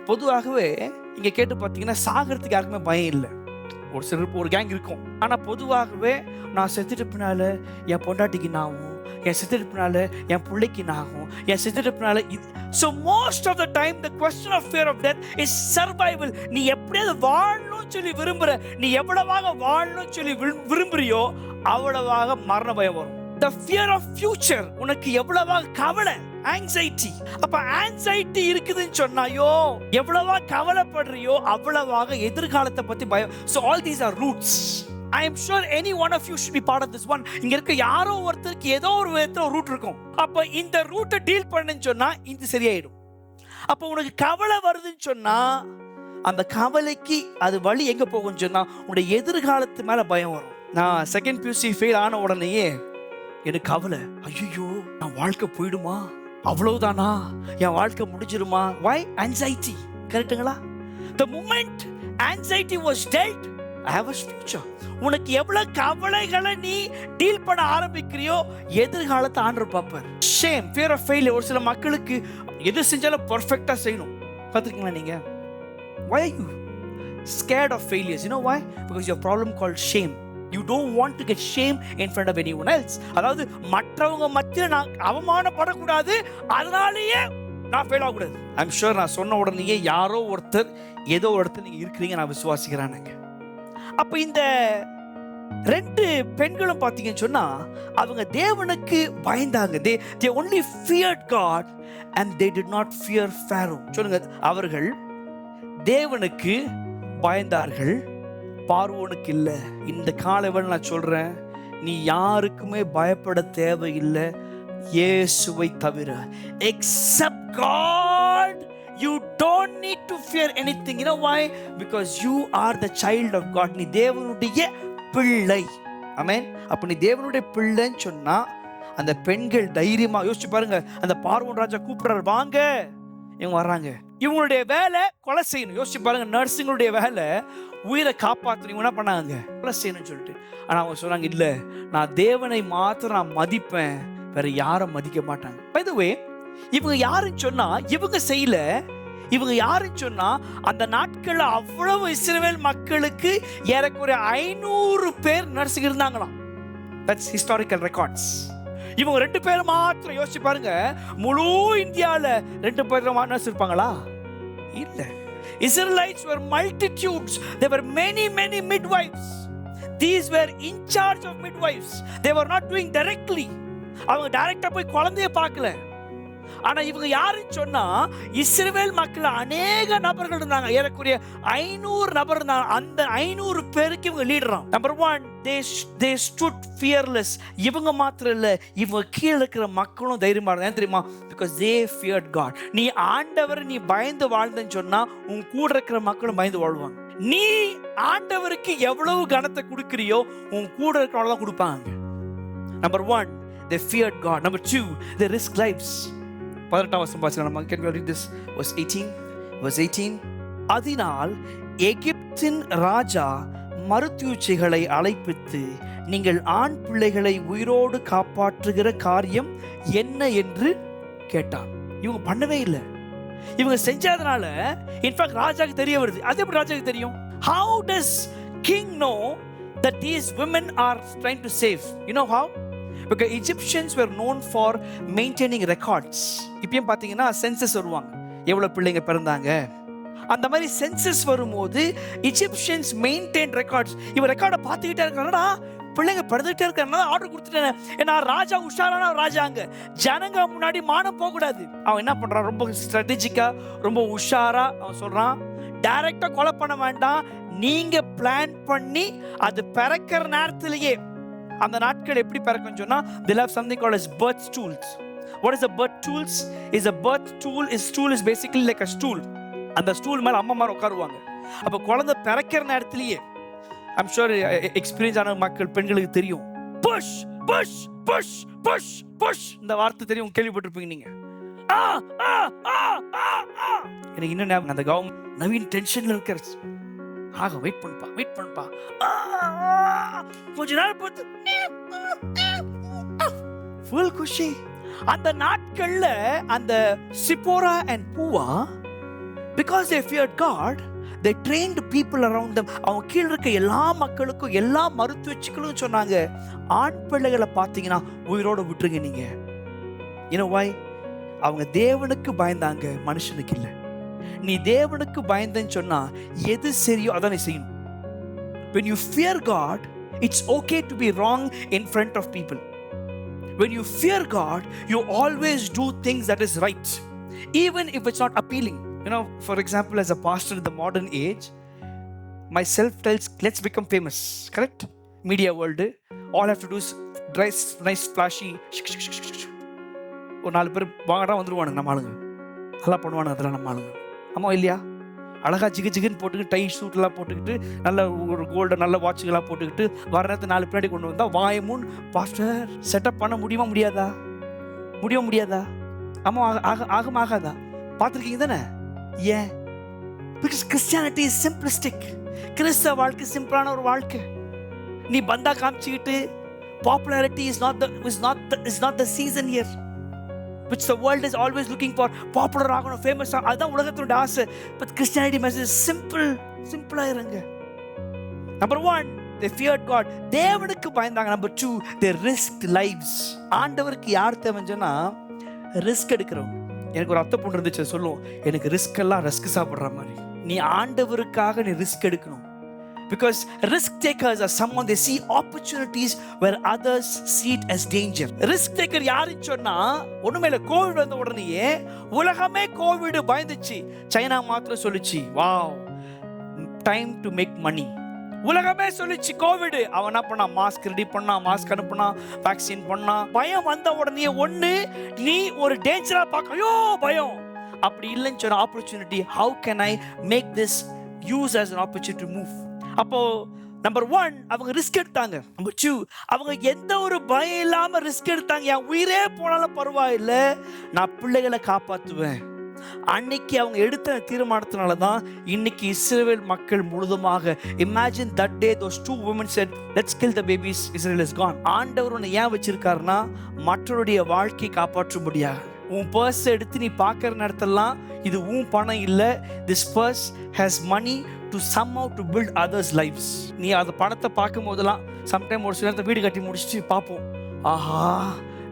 பொதுவாகவே இங்க கேட்டு பார்த்தீங்கன்னா சாகிறதுக்கு யாருக்குமே பயம் இல்லை. ஒரு சிலருக்கு ஒரு கேங் இருக்கும். ஆனா பொதுவாகவே நான் செத்துட்டு பின்னால என் பொண்டாட்டிக்கு நாகும், என் செத்துட்டு பின்னால என் பிள்ளைக்கு நாகும், என் செத்துட்டு பின்னால. So most of the time the question of fear of death is survival. நீ எப்படியாவது வாழணும்னு சொல்லி விரும்புற, நீ எவ்வளவாக வாழணும்னு சொல்லி விரும்புறியோ அவ்வளவாக மரண பயம் வரும். The fear of future, உனக்கு எவ்வளவாக கவலை, anxiety. அப்ப anxiety இருக்குதுன்னு சொன்னாயோ எவ்வளவா கவலைப்படுறியோ அவ்வளவாக எதிர்காலத்தை பத்தி பயம். So all these are roots. I am sure any one of you should be part of this one. இங்க இருக்க யாரோ ஒருத்தருக்கு ஏதோ ஒரு விதத்துல ஒரு ரூட் இருக்கும். அப்ப இந்த ரூட்டை டீல் பண்ணுன்னு சொன்னா இது சரியாயிடும். அப்ப உனக்கு கவலை வருதுன்னு சொன்னா அந்த கவலைக்கு அது வழி எங்க போகும்னு சொன்னா உன்னுடைய எதிர்காலத்து மேல பயம் வரும். நான் செகண்ட் பியூசி ஃபெயில் ஆன உடனேயே எனக்கு கவலை, ஐயோ நான் வாழ்க்கை போயிடுமா, அவ்வளவுதானா, என் வாழ்க்கை முடிஞ்சிருமா. Why? Anxiety. கரெக்டுங்களா? The moment anxiety was dealt, I have a future. உனக்கு எவ்வளவு கவலைகளை நீ டீல் பண்ண ஆரம்பிக்கிறியோ எதிர்காலத்தை ஆண்டவர் பார்ப்பார். Shame, fear of failure. ஒரு சில மக்களுக்கு எது செஞ்சாலும் பர்ஃபெக்ட்டா செய்யணும். பார்த்திருக்கீங்களா நீங்க? Why are you scared of failures? You know why? Because you have a problem called shame. You don't want to get shame in front of anyone else. அதாவது மற்றவங்க மத்தியில நான் அவமானப்படக்கூடாது, அதனாலேயே நான் ஃபெயில் ஆகக்கூடாது. ஐம் ஷூர் நான் சொன்ன உடனேயே யாரோ ஒருத்தர் ஏதோ ஒருத்தர் நீங்க இருக்கிறீங்க நான் விசுவாசிக்கிறேன். அப்ப இந்த 2 பெண்களும் பார்த்தீங்கன்னு சொன்னா அவங்க தேவனுக்கு பயந்தாங்க. they only feared God and they did not fear Pharaoh. சொல்லுங்க, அவர்கள் தேவனுக்கு பயந்தார்கள், பார்வோனுக்கு இல்ல. இந்த காலைவெள நான் சொல்றேன், நீ யாருக்குமே பயப்பட தேவையில்லை இயேசுவை தவிர. Except God, you don't need to fear anything. You know why? Because you are the child of God. நீ தேவனுடைய பிள்ளை. ஆமென். அப்ப நீ தேவனுடைய பிள்ளைன்னு சொன்னா அந்த பெண்கள் தைரியமா யோசிச்சு பாருங்க. அந்த பார்வோன் ராஜா கூப்பிடுறாரு, வாங்க. இவங்க வர்றாங்க. இவங்களுடைய வேலை கொலை செய்யணும். யோசிச்சு பாருங்க, நர்ஸுங்களுடைய வேலை உயிரை காப்பாற்றணும். இவங்க என்ன பண்ணாங்க? கொலை செய்யணும்னு சொல்லிட்டு. ஆனா அவங்க சொன்னாங்க, இல்ல, நான் தேவனை மாத்திரம் நான் மதிப்பேன், வேற யாரும் மதிக்க மாட்டாங்க. பை தி வே, இவங்க யாருன்னு சொன்னா இவங்க செய்யல. இவங்க யாருன்னு சொன்னா அந்த நாட்கள்ல அவ்வளவு இஸ்ரவேல் மக்களுக்கு ஏறக்குறைய 500 பேர் நர்ஸுங்க இருந்தாங்களாம். That's historical records. இவங்க 2 பேர் மாத்திரம். யோசிச்சு பாருங்க, முழு இந்தியால 2 பேர் நர்ஸ் இருப்பாங்களா? இல்ல. Israelites were multitudes. There were many midwives. These were in charge of midwives. They were not doing directly. அவங்க டைரக்டா போய் குழந்தைய பார்க்கல. ஆனா இவங்க யாருன்னு சொன்னா இஸ்ரவேல் மக்கள் அநேக நபர்கள் இருந்தாங்க. ஏறக்குறைய 500 நபர் இருந்தாங்க. அந்த 500 பேருக்கு இவங்க லீடரா. Number 1, they stood fearless. இவங்க மாத்திரம் இல்ல, இவங்க கீழ இருக்கிற மக்களும் தைரியமா இருந்தாங்க. தெரியுமா? because they feared God. நீ ஆண்டவரை நீ பயந்து வாழ்ந்தன்னு சொன்னா உன் கூட இருக்கிற மக்களும் பயந்து வாழ்வாங்க. நீ ஆண்டவருக்கு எவ்வளவு கனத்தை கொடுக்கறியோ உன் கூட இருக்கிறவங்க தான் கொடுப்பாங்க. Number 1, they feared God. Number 2, they risked lives. 18 வசனம் வாசிக்கலாம். Can we read this? Verse 18. அதனால் எகிப்தின் ராஜா மருத்துவச்சிகளை அழைப்பித்து, நீங்கள் ஆண் பிள்ளைகளை உயிரோடு காப்பாற்றுகிற காரியம் என்ன என்று கேட்டான். இவங்க பண்ணவே இல்லை. இவங்க செஞ்சதுனால இன்ஃபேக்ட் ராஜாக்கு தெரிய வருது. அது எப்படி ராஜாக்கு தெரியும்? How does king know that these women are trying to save? You know how? Because Egyptians were known for maintaining records. இப்பயும் பார்த்தீங்கன்னா சென்சஸ் வருவாங்க, எவ்வளவு பிள்ளைங்க பிறந்தாங்க. அந்த மாதிரி சென்சஸ் வரும்போது Egyptians maintained records. இவன் ரெக்கார்டை பார்த்துக்கிட்டே இருக்கானடா, பிள்ளைங்க பிறந்துகிட்டே இருக்காங்க, ஆர்டர் கொடுத்துட்டேன். ஏன்னா ராஜா உஷாரான ராஜாங்க, ஜனங்க முன்னாடி மானம் போகக்கூடாது. அவன் என்ன பண்றான்? ரொம்ப ஸ்ட்ராட்டஜிக்கா, ரொம்ப உஷாரா அவன் சொல்றான், டைரக்டா கொலை பண்ண வேண்டாம், நீங்க பிளான் பண்ணி அது பிறக்கிற நேரத்திலேயே. அந்த நாட்கள் எப்படி பிறக்கும்னு சொன்னா they'll have something called as birth stools. What is a birth tools? Stool is basically like a stool. அந்த ஸ்டூல் மேல அம்மாமார் உட்காருவாங்க. அப்ப குழந்தை பிறக்கிற நேரத்திலேயே, I'm sure எக்ஸ்பீரியன்ஸ் ஆன மக்கள் பெண்களுக்கு தெரியும், push push push push push இந்த வார்த்தை தெரியும், கேள்விப்பட்டிருப்பீங்க நீங்க. எனக்கு இன்னும் அந்த கவர்மெண்ட் நவீன் டென்ஷன்ல இருக்கிற வெயிட் பண்ணுப்பா கொஞ்ச நாள் பார்த்து ஃபுல் குஷி. அந்த நாட்கள்ல அந்த சிப்போரா அண்ட் பூவா, because they feared God, they trained people around them. அவங்க கீழ இருக்க எல்லா மக்களுக்கும், எல்லா மருத்துவச்சிகளும் சொன்னாங்க, ஆண் பிள்ளைகளை பார்த்தீங்கன்னா உயிரோட விட்டுருங்க நீங்க. You know why? அவங்க தேவனுக்கு பயந்தாங்க, மனுஷனுக்கு இல்லை. நீ தேவனுக்கு பயந்தன்னு சொன்னா எது சரியோ அதான் நீ செய்யணும். When you fear God, it's okay to be wrong in front of people. When you fear God, you always do things that is right, even if it's not appealing. You know, for example, as a pastor in the modern age, myself tells, let's become famous, correct? Media world, all I have to do is dress nice flashy. ஒரு 4 பேர் வாங்கடா வந்துருவானுங்க, நம்ம ஆளுங்க நல்லா பண்ணுவானுங்க, அதெல்லாம் நம்ம ஆளுங்க. ஆமா இல்லையா? அழகா ஜிகுன்னு போட்டுக்கிட்டு, டை ஷூட்லாம் போட்டுக்கிட்டு, நல்ல ஒரு கோல்டு நல்ல வாட்சுகளாக போட்டுக்கிட்டு வர நேரத்தை 4 பின்னாடி கொண்டு வந்தா வாயமுன் பாஸ்டர் செட்டப் பண்ண முடியாதா? ஆமா, ஆகாதா? பார்த்துருக்கீங்க தானே? ஏன் Because Christianity is simplistic. கிறிஸ்தவ வாழ்க்கை சிம்பிளான ஒரு வாழ்க்கை. நீ பந்தா காமிச்சிக்கிட்டு popularity is not the season here, which the world is always looking for. Popular ஆகணும், ஃபேமஸ் ஆகணும், அதுதான் உலகத்தோட ஆசை. But Christianity message simple இருங்க. Number 1, they feared God. தேவனுக்கு பயந்தாங்க. Number 2, they risked lives. ஆண்டவருக்கு யார் தேவைன்னா ரிஸ்க் எடுக்கிறவங்க. எனக்கு ஒரு அத்தை பொண்ணு இருந்துச்சு, சொல்லுவோம், எனக்கு ரிஸ்க் சாப்பிட்ற மாதிரி. நீ ஆண்டவருக்காக நீ ரிஸ்க் எடுக்கணும். Because risk takers are someone they see opportunities where others see it as danger. Risk taker யாருன்னு சொன்னா ஒண்ணுமேல கோவிட் வந்த உடனேயே உலகமே கோவிட் பயந்துச்சு. சைனா மாத்திரம் சொல்லுச்சு, wow time to make money. உலகமே சொல்லிச்சு கோவிட். அவன் என்ன பண்ணா, மாஸ்க் ரெடி பண்ணா, மாஸ்க் அனுப்புனா, வேக்சின் பண்ணா. பயம் வந்த உடனே ஒண்ணு நீ ஒரு டேஞ்சரா பார்க்க, ஐயோ பயம். அப்படி இல்லைன்னு சொன்ன opportunity, how can I make this use as an opportunity to move. அப்போ நம்பர் 1 அவங்க ரிஸ்க் எடுத்தாங்க. நம்பர் 2 அவங்க எந்த ஒரு பயம் இல்லாம ரிஸ்க் எடுத்தாங்க. என் உயிரே போனாலும் பரவாயில்ல, நான் பிள்ளைகளை காப்பாற்றுவேன். அன்னைக்கு அவங்க எடுத்த தீர்மானத்தினால தான் இன்னைக்கு இஸ்ரவேல் மக்கள் முழுதுமாக, imagine that day those 2 women said, let's kill the babies, Israel is gone. ஆண்டவர் உன்னை ஏன் வச்சிருக்காருன்னா மற்றவருடைய வாழ்க்கையை காப்பாற்ற முடியாது. உன் பர்ஸ் எடுத்து நீ பார்க்குற நேரத்தெல்லாம் இது உன் பணம் இல்லை. this purse has money to somehow to build others lives. நீ அந்த பணத்தை பார்க்கும் போதெல்லாம் சம்டைம் ஒரு சில வீடு கட்டி முடிச்சுட்டு பார்ப்போம், ஆஹா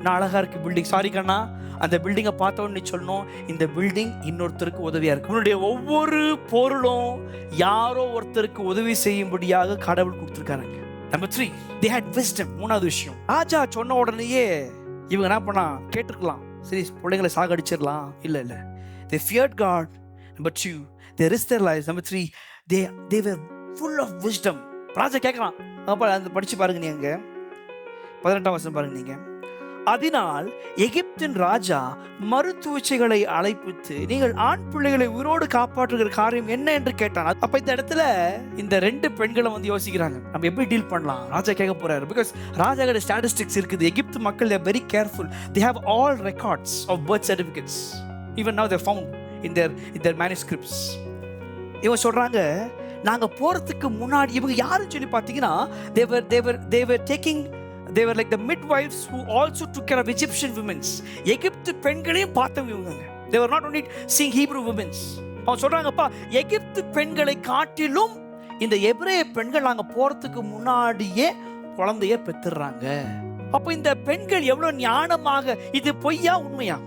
நான் அழகா இருக்கு பில்டிங், சாரி கண்ணா அந்த பில்டிங்கை பார்த்தோன்னு சொல்லணும், இந்த பில்டிங் இன்னொருத்தருக்கு உதவியா இருக்கு. உன்னுடைய ஒவ்வொரு பொருளும் யாரோ ஒருத்தருக்கு உதவி செய்யும்படியாக கடவுள் கொடுத்துருக்காங்க. Number 3, they had wisdom. மூணாவது விஷயம், ராஜா சொன்ன உடனேயே இவங்க என்ன பண்ணா, கேட்டிருக்கலாம், சரி பிள்ளைங்களை சாகடிச்சிடலாம். இல்லை, they feared God. Number 2, they risked their lives. Number 3, they were full of wisdom. ராஜா கேட்கலாம், அப்ப அந்த படிச்சு பாருங்க, நீங்க 18ஆம் வசனம் பாருங்க நீங்க. அதனால் எகிப்தின் ராஜா மருத்துவச்சிகளை அழைப்பித்து, நீங்கள் ஆண் பிள்ளைகளை உயிரோடு காப்பாற்றுகிற காரியம் என்ன என்று கேட்டான். அப்ப இந்த இடத்துல இந்த 2 பெண்களும் வந்து யோசிக்கிறாங்க, நம்ம எப்படி டீல் பண்ணலாம். ராஜா கேட்க போறாரு. பிகாஸ் ராஜாவோட ஸ்டாட்டிஸ்டிக்ஸ் இருக்குது. எகிப்து மக்கள் they are very careful. They have all records of birth certificates. Even now they are found in their manuscripts. இவங்க சொல்றாங்க, நாங்க போறதுக்கு முன்னாடி இவங்க யாருன்னு சொல்லி பார்த்தீங்கன்னா they were like the midwives who also took care of Egyptian women. எகிப்து பெண்களையும் பார்த்தவங்க இவங்க. They were not only seeing Hebrew women. அவங்க சொல்றாங்கப்பா, எகிப்து பெண்களை காட்டிலும் இந்த எபிரேய பெண்கள் நாங்க போறதுக்கு முன்னாடியே குழந்தைய பெற்றுறாங்க. அப்ப இந்த பெண்கள் எவ்வளவு ஞானமாக, இது பொய்யா உண்மையா?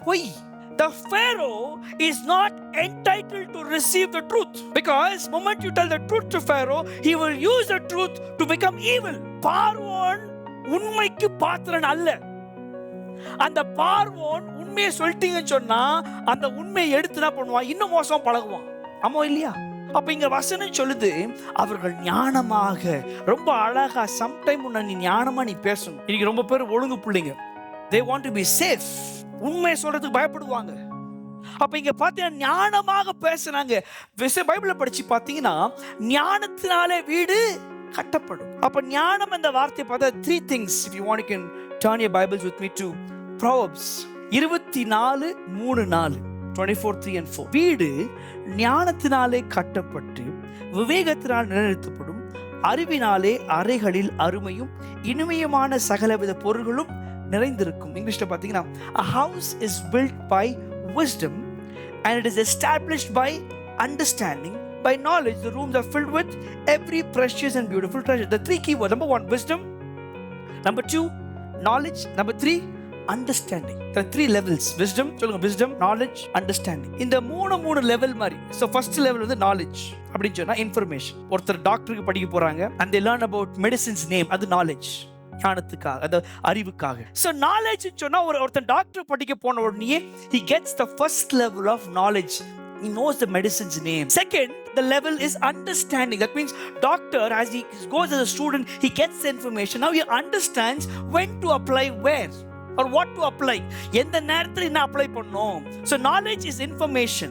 பொய். The Pharaoh is not entitled to receive the truth, because moment you tell the truth to Pharaoh, he will use the truth to become evil. பார்வோன் உண்மைக்கு பாத்திரன் அல்ல. அந்த பார்வோன் உண்மையை சொல்லிட்டீங்கன்னு சொன்னா அந்த உண்மையை எடுத்து என்ன பண்ணுவான், இன்னும் மோசம் பழகுவான். ஆமா இல்லையா? அப்ப இங்க வசனம் சொல்லுது, அவர்கள் ஞானமாக, ரொம்ப அழகா, சம்டைம் நீ ஞானமா நீ பேசணும். இன்னைக்கு ரொம்ப பேர் ஒழுங்கு பிள்ளைங்க, they want to be safe. உண்மையை சொல்றதுக்கு பயப்படுவாங்க. அப்ப இங்க பாத்தீங்கன்னா ஞானமாக பேசுறாங்க. பைபிளை படிச்சு பாத்தீங்கன்னா ஞானத்தினாலே வீடு கட்டப்படும். அப்ப ஞானம் என்ற வார்த்தை பார்த்தா 3 things. If you want, you can turn your Bibles with me to Proverbs 24:3-4, 24:3 and 4. வீடு ஞானத்தினாலே கட்டப்பட்டு விவேகத்தினால் நிலைநிறுத்தப்படும், அறிவினாலே அறைகளில் அருமையும் இனிமையுமான சகலவித பொருள்களும் நிறைந்திருக்கும். இங்கிலீஷ்ல பாத்தீங்கன்னா, a house is built by wisdom and it is established by understanding. By knowledge the rooms are filled with every precious and beautiful treasure. The 3 key words: number 1 wisdom, number 2 knowledge, number 3 understanding. There are 3 levels. wisdom, சொல்லுங்க, wisdom, knowledge, understanding. இந்த மூணு level மாதிரி. So first level வந்து knowledge அப்படினு சொன்னா information. ஒருத்தர் டாக்டருக்கு படிக்க போறாங்க and they learn about medicine's name. அது knowledge, ஞானத்துக்காக, அது அறிவுக்காக. So knowledge சொன்னா ஒருத்தர் டாக்டர் படிக்க போன உடனே he gets the first level of knowledge. He knows the medicine's name. Second, the level is understanding. That means doctor, as he goes as a student, he gets the information. Now he understands when to apply where or what to apply. எந்த நேரத்துல என்ன apply பண்ணணும். So knowledge is information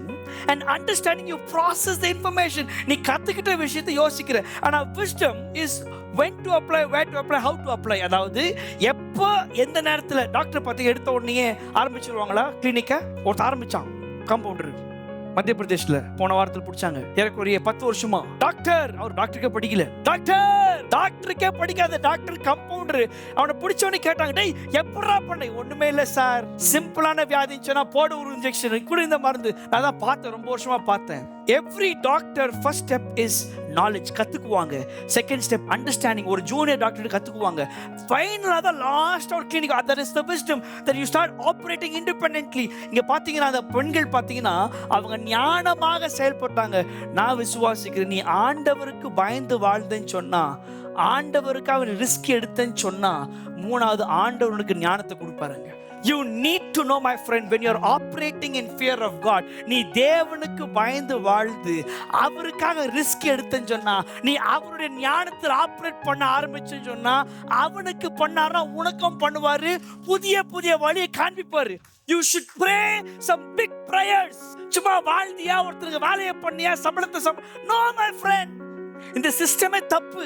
and understanding, you process the information. நீ கத்துக்கிட்ட விஷயத்தை யோசிக்கிற. ஆனா wisdom is when to apply, where to apply, how to apply. அதாவது எப்போ எந்த நேரத்துல டாக்டர் பார்த்து எடுத்த உடனே ஆரம்பிச்சிருவாங்களா கிளினிக்கை? ஒருத்தர் ஆரம்பிச்சான், காம்பவுண்டர் மத்திய பிரதேஷ்ல போன வாரத்தில் பிடிச்சாங்க. ஏறக்குறைய 10 வருஷமா டாக்டர். அவர் டாக்டருக்கே படிக்கல. டாக்டருக்கே படிக்காத டாக்டர் கம்பவுண்டர். அவனை பிடிச்சவனே கேட்டாங்க, டேய் எப்படா பண்ண? ஒண்ணுமே இல்ல சார், சிம்பிளான வியாதிச்சுனா போடு ஒரு இன்ஜெக்ஷன் கூட இந்த மருந்து. நான் தான் பார்த்தேன், ரொம்ப வருஷமா பார்த்தேன். Every doctor first step is knowledge, கத்துக்குவாங்க. செகண்ட் ஸ்டெப் அண்டர்ஸ்டாண்டிங், ஒரு ஜூனியர் டாக்டர் கத்துக்குவாங்க. ஃபைனலா தான் லாஸ்ட் ஒரு clinic. that is the wisdom that you start operating independently. இங்க பாத்தீங்கன்னா அந்த பெண்கள் பாத்தீங்கன்னா அவங்க ஞானமாக செயல்பட்டாங்க. நான் விசுவாசிக்கிறேன், நீ ஆண்டவருக்கு பயந்து வாழ்ந்தேன்னு சொன்னா, ஆண்டவருக்காக ரிஸ்க் எடுத்தேன்னு சொன்னா, மூணாவது ஆண்டவருக்கு ஞானத்தை கொடுப்பாருங்க. You need to know, my friend, when you are operating in fear of God, நீ தேவனுக்கு பயந்து வாழ்ந்து அவருக்காக ரிஸ்க் எடுத்தேன்னு சொன்னா, நீ அவருடைய ஞானத்தில் ஆப்ரேட் பண்ண ஆரம்பிச்சேன்னு சொன்னா, அவனுக்கு பண்ணாருன்னா உனக்கும் பண்ணுவாரு, புதிய புதிய வழியை காண்பிப்பாரு. You should pray some big prayers. சும்மா வாழ்ந்தியா, ஒருத்தருக்கு வேலையை பண்ணியா, சம்பளத்தை no my friend, இந்த சிஸ்டமே தப்பு.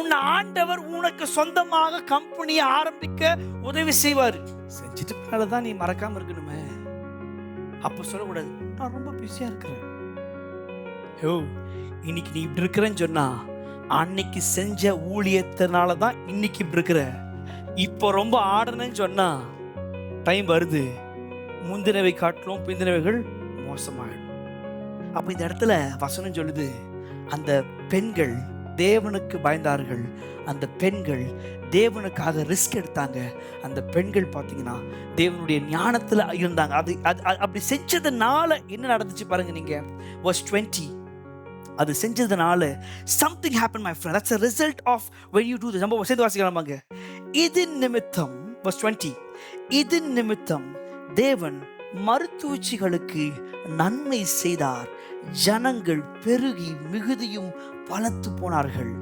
உன் ஆண்டவர் உனக்கு சொந்தமாக கம்பெனியை ஆரம்பிக்க உதவி செய்வார். செஞ்சுட்டு பின்னால்தான் நீ மறக்காம இருக்கணுமே. அப்ப சொல்லக்கூடாது, நான் ரொம்ப பிஸியா இருக்கிறேன். இன்னைக்கு நீ இப்படி இருக்கிறேன்னு சொன்னா, அன்னைக்கு செஞ்ச ஊழியத்தினால தான் இன்னைக்கு இப்படி இருக்கிற. இப்போ ரொம்ப ஆடணும்னு சொன்னா, டைம் வருது, முந்தினவை காட்டிலும் பிந்தினவைகள் மோசமாயிடும். அப்ப இந்த இடத்துல வசனம் சொல்லுது, அந்த பெண்கள் தேவனுக்கு பயந்தார்கள். அந்த பெண்கள் தேவனுக்காக ரிஸ்க் எடுத்தாங்க. அந்த பெண்கள் பார்த்தீங்கன்னா தேவனுடைய ஞானத்தில் இருந்தாங்க. அது அப்படி செஞ்சதுனால என்ன நடந்துச்சு பாருங்க நீங்க. verse 20, அது செஞ்சதுனால something happened, my friend. That's a result of when you do this. நம்ம சேர்ந்து வாசிக்கலாமாங்க. இதன் நிமித்தம், verse 20, இதன் நிமித்தம் தேவன் மருத்துவச்சிகளுக்கு நன்மை செய்தார். ஜனங்கள் பெருகி மிகுதியும் பலத்து போனார்கள்.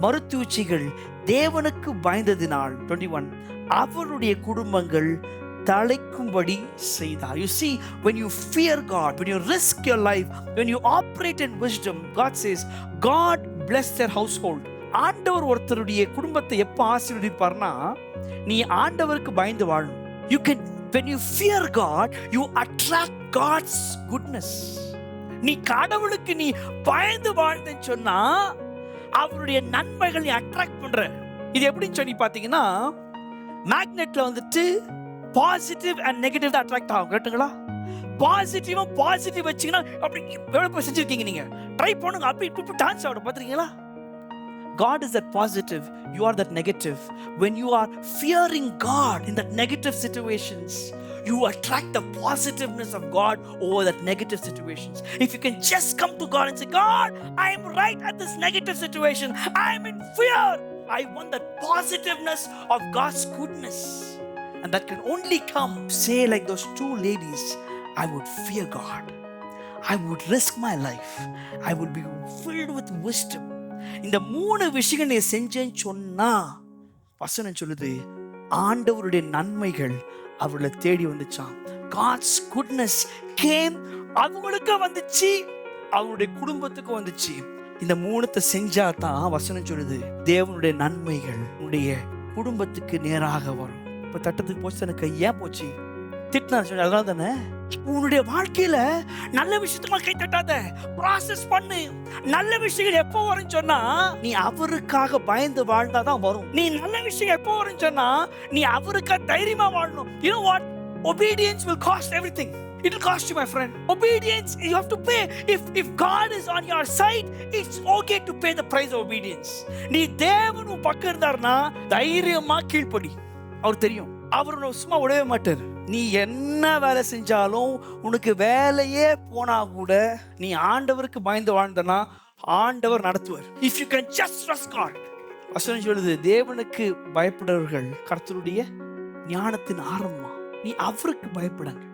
மருத்துவச்சிகள் தேவனுக்கு பயந்ததினால் 21 அவருடைய குடும்பங்கள் தலைக்கும்படி செய்தார். You see, when you fear God, when you risk your life, when you operate in wisdom, God says, God bless their household. ஆண்டவர் ஒருத்தருடைய குடும்பத்தை எப்ப ஆசீர்வதிப்பார்னா, நீ ஆண்டவருக்கு பயந்து வாழணும். You can, when you fear God, you attract God's goodness. நீ கடவுளுக்கு நீ பயந்து வாழ்ந்தேன்னு சொன்னா, அவருடைய நன்மைகள் நீ அட்ராக்ட் பண்ற. இது எப்படின்னு சொல்லி பாத்தீங்கன்னா, மேக்னெட்ல வந்துட்டு பாசிட்டிவ் அண்ட் நெகட்டிவ் தான் அட்ராக்ட் ஆகும். கேட்டுங்களா? பாசிட்டிவ் வச்சீங்கன்னா அப்படி எவ்வளவு செஞ்சிருக்கீங்க நீங்க, ட்ரை பண்ணுங்க, அப்படி இப்படி டான்ஸ் ஆட பாத்துருக்கீங்களா? God is that positive, you are that negative. When you are fearing God in that negative situations, you attract the positiveness of God over that negative situations. If you can just come to God and say, God, I am right at this negative situation, I am in fear, I want that positiveness of God's goodness, and that can only come, say like those two ladies, I would fear God, I would risk my life, I would be filled with wisdom. இந்த 3 விஷயங்கள் நீ செஞ்சேன்னு சொன்னா, வசனம் சொல்லுது, ஆண்டவருடைய நன்மைகள் அவர்களை தேடி வந்துச்சான். God's goodness came, அவங்களுக்கு வந்துச்சு, அவருடைய குடும்பத்துக்கு வந்துச்சு. இந்த 3 செஞ்சா தான் வசனம் சொல்லுது, தேவனுடைய நன்மைகள் உன்னுடைய குடும்பத்துக்கு நேராக வரும். இப்ப தட்டத்துக்கு போச்சு, எனக்கு ஏன் போச்சு திட்டினா சொல்லி, அதனால தானே. உன்னுடைய வாழ்க்கையில நல்ல விஷயத்துக்கு கை தட்டாத, ப்ராசஸ் பண்ணு. நல்ல விஷயங்கள் எப்போ வரும்னு சொன்னா, நீ அவருக்காக பயந்து வாழ்ந்தாதான் வரும். நீ நல்ல விஷயம் எப்போ வரும்னு சொன்னா, நீ அவருக்காக தைரியமா வாழணும். You know what? Obedience will cost everything. It will cost you, my friend. Obedience, you have to pay. If God is on your side, it's okay to pay the price of obedience. நீ தேவன் உன் பக்கம் இருந்தார்னா தைரியமா கீழ்ப்படி. அவர் தெரியும், அவர் சும்மா விடவே மாட்டார். நீ என்ன வேலை செஞ்சாலும், உனக்கு வேலையே போனா கூட நீ ஆண்டவருக்கு பயந்து வாழ்ந்தனா ஆண்டவர் நடத்துவார். If you can just trust God. வசனம் சொல்லுது, தேவனுக்கு பயப்படுறவர்கள் கர்த்தருடைய ஞானத்தின் ஆரம்பம். நீ அவருக்கு பயப்படுங்க.